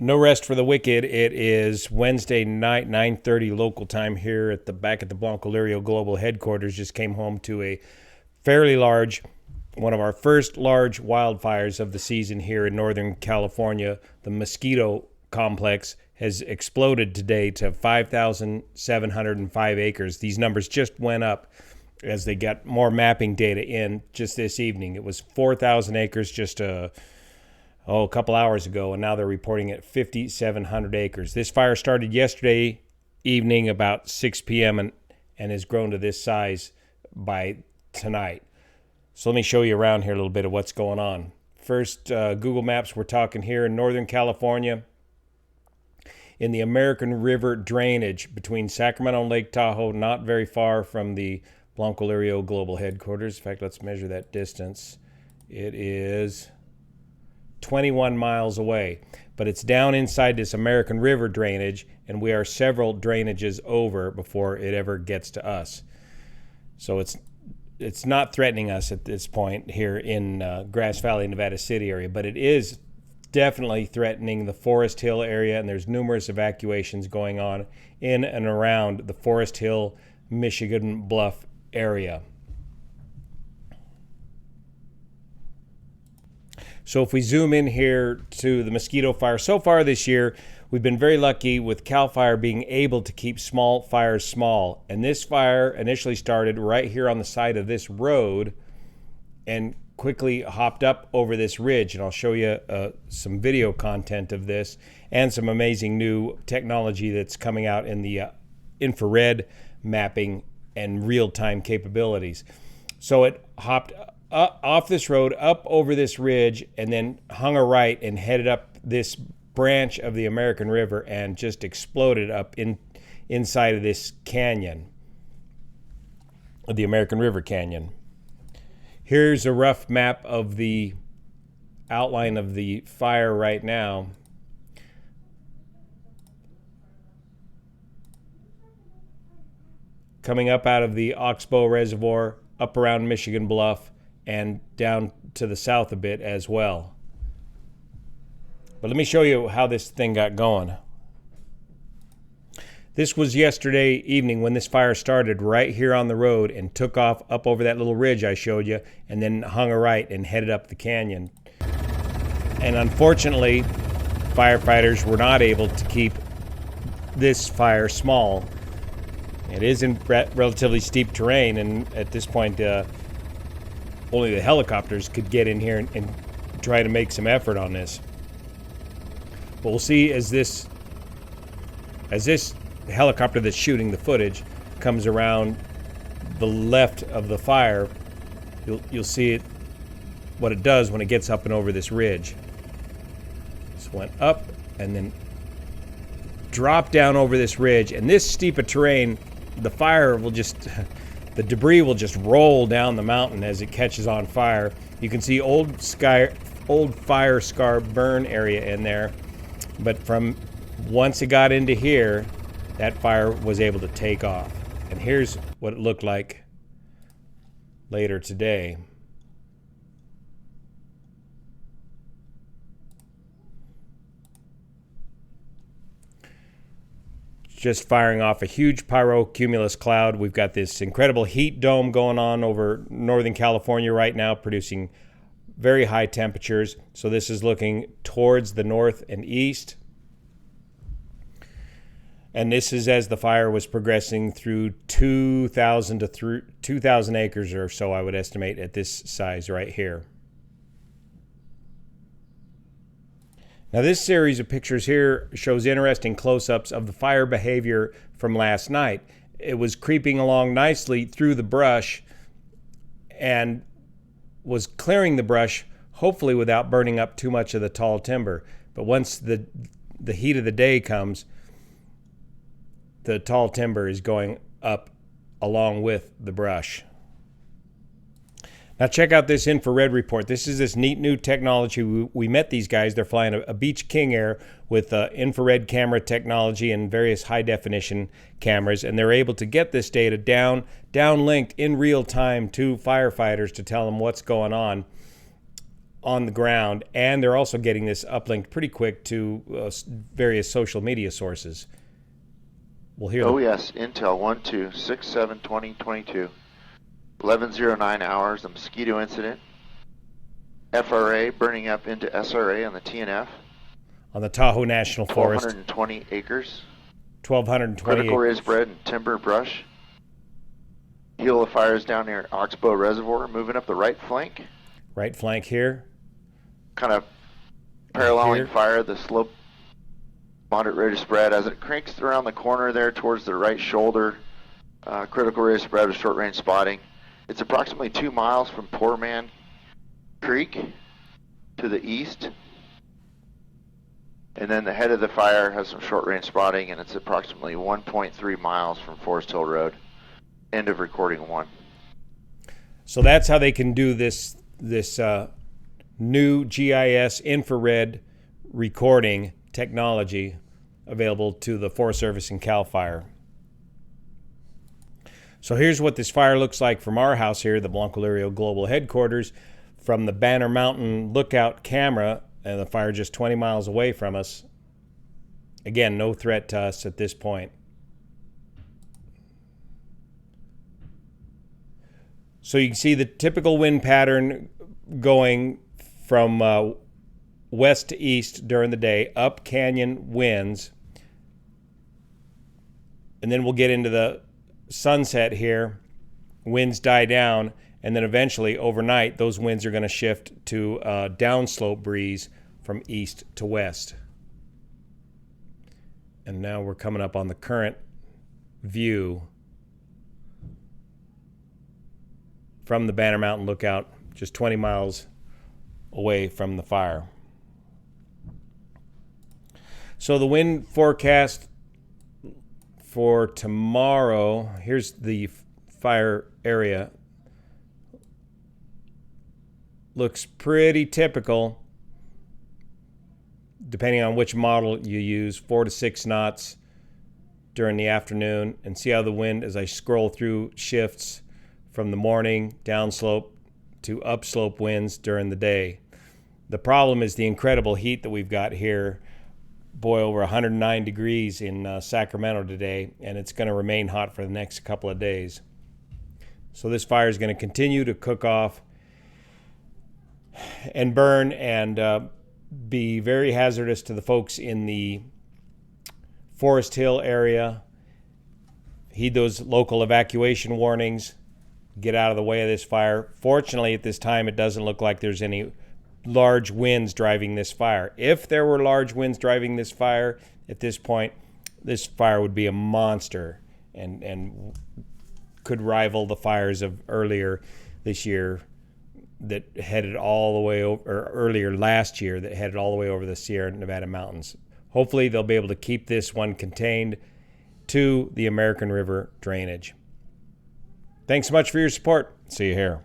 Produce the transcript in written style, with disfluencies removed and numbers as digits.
No rest for the wicked. It is Wednesday night, 9:30 local time here at the back at the Blanco Lirio Global Headquarters. Just came home to a fairly large, one of our first large wildfires of the season here in Northern California. The Mosquito Complex has exploded today to 5,705 acres. These numbers just went up as they got more mapping data in just this evening. It was 4,000 acres just a couple hours ago, and now they're reporting at 5,700 acres. This fire started yesterday evening about 6 p.m. and has grown to this size by tonight. So let me show you around here a little bit of what's going on. First, Google Maps, we're talking here in Northern California in the American River drainage between Sacramento and Lake Tahoe, not very far from the Blanco Lirio Global Headquarters. In fact, let's measure that distance. It is 21 miles away, but it's down inside this American River drainage, and we are several drainages over before it ever gets to us. So it's not threatening us at this point here in Grass Valley, Nevada City area, but it is definitely threatening the Forest Hill area, and there's numerous evacuations going on in and around the Forest Hill, Michigan Bluff area. So if we zoom in here to the Mosquito Fire, so far this year, we've been very lucky with CAL FIRE being able to keep small fires small. And this fire initially started right here on the side of this road and quickly hopped up over this ridge. And I'll show you some video content of this and some amazing new technology that's coming out in the infrared mapping and real-time capabilities. So it hopped off this road, up over this ridge, and then hung a right and headed up this branch of the American River and just exploded up inside of this canyon, of the American River Canyon. Here's a rough map of the outline of the fire right now. Coming up out of the Oxbow Reservoir, up around Michigan Bluff, and down to the south a bit as well. But let me show you how this thing got going. This was yesterday evening when this fire started right here on the road and took off up over that little ridge I showed you, and then hung a right and headed up the canyon. And unfortunately, firefighters were not able to keep this fire small. It is in relatively steep terrain, and at this point, only the helicopters could get in here and try to make some effort on this. But we'll see as this helicopter that's shooting the footage comes around the left of the fire, you'll see what it does when it gets up and over this ridge. This went up and then dropped down over this ridge, and this steep of terrain, the fire will just the debris will just roll down the mountain as it catches on fire. You can see old fire scar burn area in there, but from once it got into here, that fire was able to take off. And here's what it looked like later today. Just firing off a huge pyrocumulus cloud. We've got this incredible heat dome going on over Northern California right now, producing very high temperatures. So this is looking towards the north and east. And this is as the fire was progressing through 2,000 to 2,000 acres or so, I would estimate, at this size right here. Now this series of pictures here shows interesting close-ups of the fire behavior from last night. It was creeping along nicely through the brush and was clearing the brush, hopefully without burning up too much of the tall timber. But once the heat of the day comes, the tall timber is going up along with the brush. Now check out this infrared report. This is this neat new technology. We met these guys. They're flying a Beech King Air with infrared camera technology and various high definition cameras, and they're able to get this data downlinked in real time to firefighters to tell them what's going on. on the ground, and they're also getting this uplinked pretty quick to various social media sources. We'll hear. Oh yes, Intel 1-2-6-7-20-22, 11:09 hours. The Mosquito incident. FRA burning up into SRA on the TNF. On the Tahoe National Forest. 1,220 acres. 1,220 Critical raised bed and timber brush. Heel of fires down near Oxbow Reservoir, moving up the right flank. Right flank here. Kind of paralleling fire, the slope, moderate rate of spread. As it cranks around the corner there towards the right shoulder, critical rate of spread with short range spotting. It's approximately 2 miles from Poor Man Creek to the east. And then the head of the fire has some short range spotting, and it's approximately 1.3 miles from Forest Hill Road. End of recording 1. So that's how they can do this new GIS infrared recording technology available to the Forest Service and CAL FIRE. So here's what this fire looks like from our house here, the Blanco Lirio Global Headquarters, from the Banner Mountain lookout camera, and the fire just 20 miles away from us. Again, no threat to us at this point. So you can see the typical wind pattern going from west to east during the day, up canyon winds. And then we'll get into the sunset here. Winds die down, and then eventually overnight those winds are going to shift to a downslope breeze from east to west. And now we're coming up on the current view from the Banner Mountain Lookout, just 20 miles away from the fire. So the wind forecast for tomorrow, here's the fire area. Looks pretty typical, depending on which model you use, 4 to 6 knots during the afternoon. And see how the wind, as I scroll through, shifts from the morning downslope to upslope winds during the day. The problem is the incredible heat that we've got here. Boy, over 109 degrees in Sacramento today, and it's going to remain hot for the next couple of days. So this fire is going to continue to cook off and burn and be very hazardous to the folks in the Forest Hill area. Heed those local evacuation warnings. Get out of the way of this fire. Fortunately, at this time, it doesn't look like there's any large winds driving this fire. If there were large winds driving this fire, at this point, this fire would be a monster and could rival the fires of earlier this year that headed all the way over, or earlier last year that headed all the way over the Sierra Nevada mountains. Hopefully, they'll be able to keep this one contained to the American River drainage. Thanks so much for your support. See you here.